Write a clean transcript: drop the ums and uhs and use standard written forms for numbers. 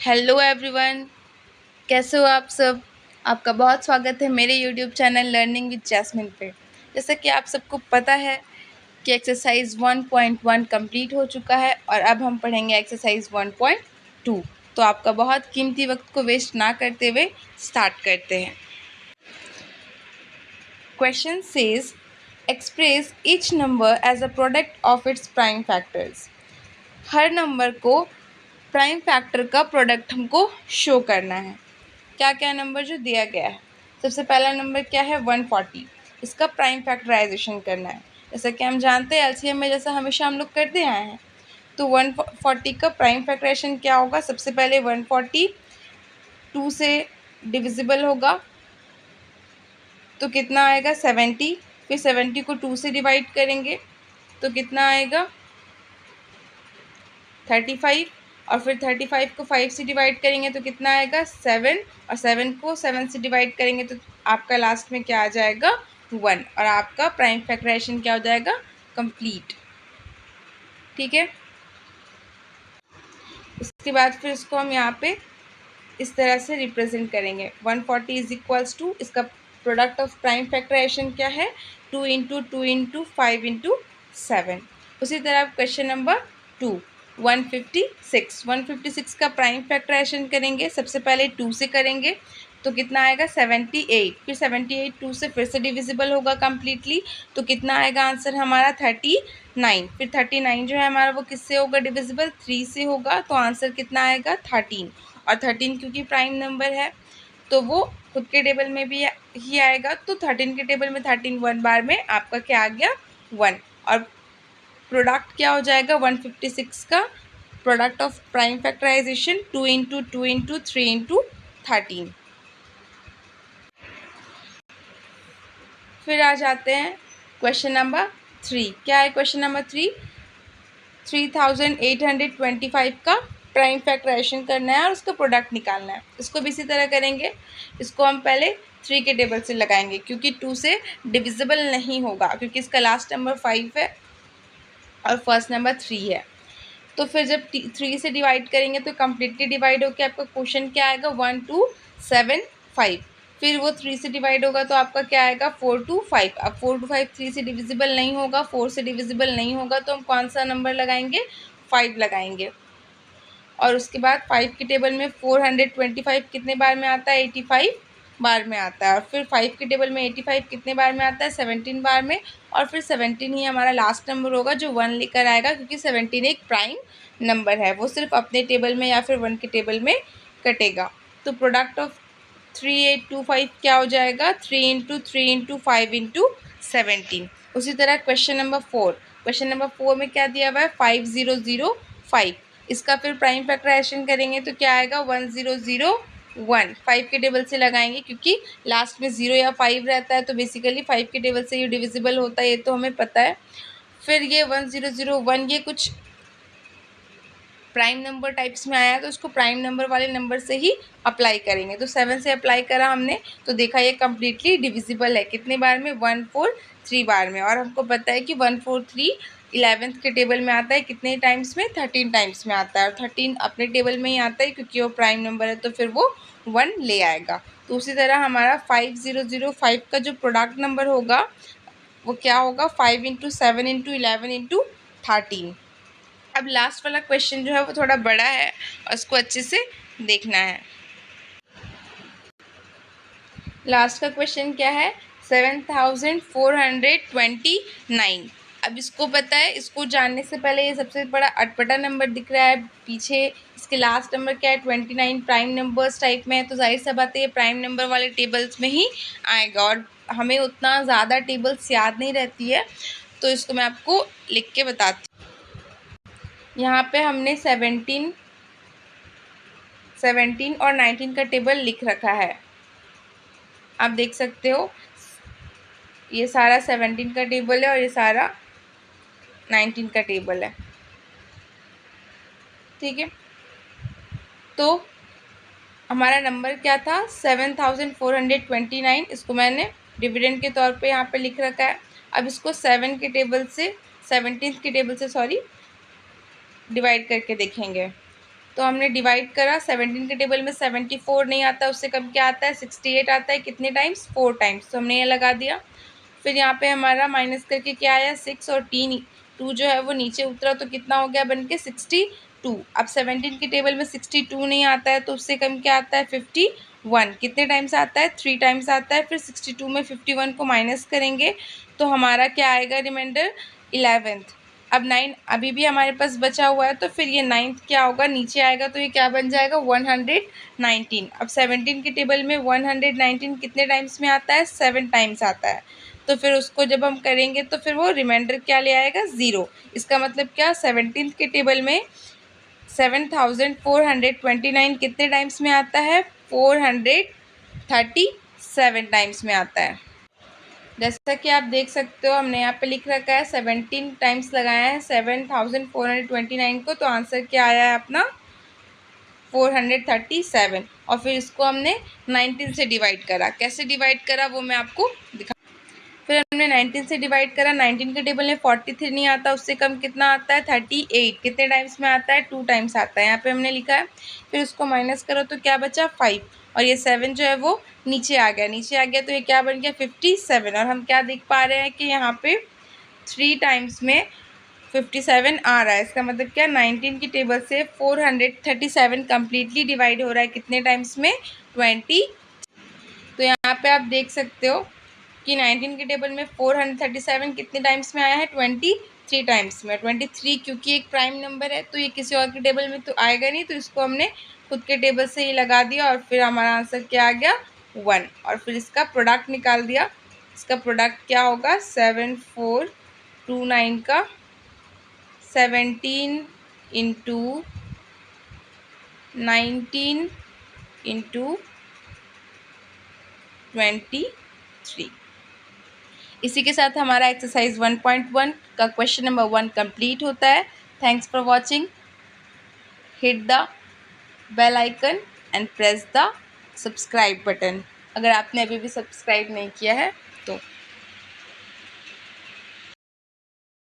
Hello everyone, कैसे हो आप सब। आपका बहुत स्वागत है मेरे YouTube channel learning with Jasmine पे। जैसा कि आप सबको पता है कि एक्सरसाइज 1.1 कंप्लीट हो चुका है और अब हम पढ़ेंगे एक्सरसाइज 1.2। तो आपका बहुत कीमती वक्त को वेस्ट ना करते हुए स्टार्ट करते हैं। Question says express each number as a product of its prime factors. हर नंबर को प्राइम फैक्टर का प्रोडक्ट हमको शो करना है। क्या क्या नंबर जो दिया गया है। सबसे पहला नंबर क्या है 140, इसका प्राइम फैक्टराइजेशन करना है। जैसा कि हम जानते हैं एलसीएम में जैसा हमेशा हम लोग करते आए हैं, तो 140 का प्राइम फैक्टराइजेशन क्या होगा। सबसे पहले 140 2 से डिविजिबल होगा तो कितना आएगा 70। फिर 70 को 2 से डिवाइड करेंगे तो कितना आएगा 35। और फिर 35 को 5 से डिवाइड करेंगे तो कितना आएगा 7। और 7 को 7 से डिवाइड करेंगे तो आपका लास्ट में क्या आ जाएगा 1। और आपका प्राइम फैक्टराइजेशन क्या हो जाएगा कंप्लीट। ठीक है। उसके बाद फिर इसको हम यहाँ पे इस तरह से रिप्रेजेंट करेंगे। 140 इज इक्वल्स टू, इसका प्रोडक्ट ऑफ प्राइम फैक्टराइजेशन क्या है 2 इंटू 2 इंटू 5 इंटू 7। उसी तरह क्वेश्चन नंबर 2 156 का प्राइम फैक्टराइजेशन करेंगे। सबसे पहले 2 से करेंगे तो कितना आएगा 78। फिर 78 2 से फिर से डिविजिबल होगा कम्प्लीटली तो कितना आएगा आंसर हमारा 39। फिर 39 जो है हमारा वो किससे होगा डिविजिबल 3 से होगा तो आंसर कितना आएगा 13। और 13 क्योंकि प्राइम नंबर है तो वो खुद के टेबल में भी ही आएगा। तो 13 के टेबल में 13 1 बार में आपका क्या आ गया 1। और प्रोडक्ट क्या हो जाएगा 156 का product of prime factorisation 2 into 2 into 3 into 13। फिर आ जाते हैं क्वेश्चन नंबर 3। क्या है क्वेश्चन नंबर 3 3825 का प्राइम फैक्टराइजेशन करना है और उसका प्रोडक्ट निकालना है। इसको भी इसी तरह करेंगे। इसको हम पहले 3 के टेबल से लगाएंगे क्योंकि 2 से डिविजिबल नहीं होगा क्योंकि इसका लास्ट नंबर 5 है और फर्स्ट नंबर 3 है। तो फिर जब 3 से डिवाइड करेंगे तो कम्प्लीटली डिवाइड होकर आपका क्वेश्चन क्या आएगा 1275। फिर वो 3 से डिवाइड होगा तो आपका क्या आएगा 425। अब 425 3 से डिविजिबल नहीं होगा, 4 से डिविजिबल नहीं होगा तो हम कौन सा नंबर लगाएंगे 5 लगाएंगे। और उसके बाद 5 के टेबल में 425 कितने बार में आता है 85 बार में आता है। और फिर 5 के टेबल में 85 कितने बार में आता है 17 बार में। और फिर 17 ही हमारा लास्ट नंबर होगा जो 1 लेकर आएगा क्योंकि 17 एक प्राइम नंबर है, वो सिर्फ अपने टेबल में या फिर 1 के टेबल में कटेगा। तो प्रोडक्ट ऑफ 3825 क्या हो जाएगा 3 इंटू 3 इंटू 5 इंटू 17। उसी तरह क्वेश्चन नंबर 4 में क्या दिया हुआ है 5005। इसका फिर प्राइम फैक्टराइजेशन करेंगे तो क्या आएगा 1001। 5 के टेबल से लगाएंगे क्योंकि लास्ट में 0 या 5 रहता है तो बेसिकली 5 के टेबल से ये डिविजिबल होता है, ये तो हमें पता है। फिर ये 1001 ये कुछ प्राइम नंबर टाइप्स में आया तो उसको प्राइम नंबर वाले नंबर से ही अप्लाई करेंगे। तो 7 से अप्लाई करा हमने तो देखा ये कम्प्लीटली डिविजिबल है कितने बार में 143 बार में। और हमको पता है कि 143 11th के टेबल में आता है कितने टाइम्स में 13 टाइम्स में आता है। और 13 अपने टेबल में ही आता है क्योंकि वो प्राइम नंबर है तो फिर वो 1 ले आएगा। तो उसी तरह हमारा 5005 का जो प्रोडक्ट नंबर होगा वो क्या होगा 5 इंटू 7 इंटू 11 इंटू 13। अब लास्ट वाला क्वेश्चन जो है वो थोड़ा बड़ा है और इसको अच्छे से देखना है। लास्ट का क्वेश्चन क्या है 7429। अब इसको पता है, इसको जानने से पहले ये सबसे बड़ा अटपटा नंबर दिख रहा है पीछे, इसके लास्ट नंबर क्या है 29 प्राइम नंबर्स टाइप में है तो जाहिर सा बात है ये प्राइम नंबर वाले टेबल्स में ही आएगा। और हमें उतना ज़्यादा टेबल्स याद नहीं रहती है तो इसको मैं आपको लिख के बताती हूँ। यहाँ पे हमने 17 और 19 का टेबल लिख रखा है। आप देख सकते हो ये सारा 17 का टेबल है और ये सारा 19 का टेबल है। ठीक है, तो हमारा नंबर क्या था 7429। इसको मैंने डिविडेंड के तौर पे यहाँ पे लिख रखा है। अब इसको 17 के टेबल से डिवाइड करके देखेंगे। तो हमने डिवाइड करा, 17 के टेबल में 74 नहीं आता, उससे कम क्या आता है 68 आता है, कितने टाइम्स 4 टाइम्स, तो हमने ये लगा दिया। फिर यहाँ पे हमारा माइनस करके क्या आया 6 और 2 जो है वो नीचे उतरा, तो कितना हो गया बन के 62। अब 17 के टेबल में 62 नहीं आता है, तो उससे कम क्या आता है 51, कितने टाइम्स आता है 3 टाइम्स आता है। फिर 62 में 51 को माइनस करेंगे तो हमारा क्या आएगा रिमाइंडर 11th। अब 9 अभी भी हमारे पास बचा हुआ है, तो फिर ये 9th क्या होगा नीचे आएगा, तो ये क्या बन जाएगा 119। अब 17 के टेबल में 119 कितने टाइम्स में आता है 7 टाइम्स आता है, तो फिर उसको जब हम करेंगे तो फिर वो रिमाइंडर क्या ले आएगा 0। इसका मतलब क्या 17 के टेबल में 7429 कितने टाइम्स में आता है 437 टाइम्स में आता है। जैसा कि आप देख सकते हो हमने यहाँ पे लिख रखा है 17 टाइम्स लगाया है 7429 को, तो आंसर क्या आया है अपना 437। और फिर इसको हमने 19 से डिवाइड करा, कैसे डिवाइड करा वो मैं आपको दिखा। फिर हमने 19 से डिवाइड करा, 19 के टेबल में 43 नहीं आता, उससे कम कितना आता है 38, कितने टाइम्स में आता है 2 टाइम्स आता है, यहाँ पे हमने लिखा है। फिर उसको माइनस करो तो क्या बचा 5, और ये 7 जो है वो नीचे आ गया, तो ये क्या बन गया 57। और हम क्या देख पा रहे हैं कि यहाँ पे 3 टाइम्स में 57 आ रहा है, इसका मतलब क्या 19 की टेबल से 437 कम्प्लीटली डिवाइड हो रहा है कितने टाइम्स में 20। तो यहाँ पे आप देख सकते हो कि 19 के टेबल में 437 कितने टाइम्स में आया है 23 टाइम्स में। 23 क्योंकि एक प्राइम नंबर है तो ये किसी और के टेबल में तो आएगा नहीं, तो इसको हमने खुद के टेबल से ही लगा दिया, और फिर हमारा आंसर क्या आ गया 1। और फिर इसका प्रोडक्ट निकाल दिया। इसका प्रोडक्ट क्या होगा 7429 का 17 इंटू 19 इंटू 23। इसी के साथ हमारा एक्सरसाइज 1.1 का क्वेश्चन नंबर 1 कंप्लीट होता है। Thanks for watching. Hit the bell icon and press the subscribe button. अगर आपने अभी भी सब्सक्राइब नहीं किया है तो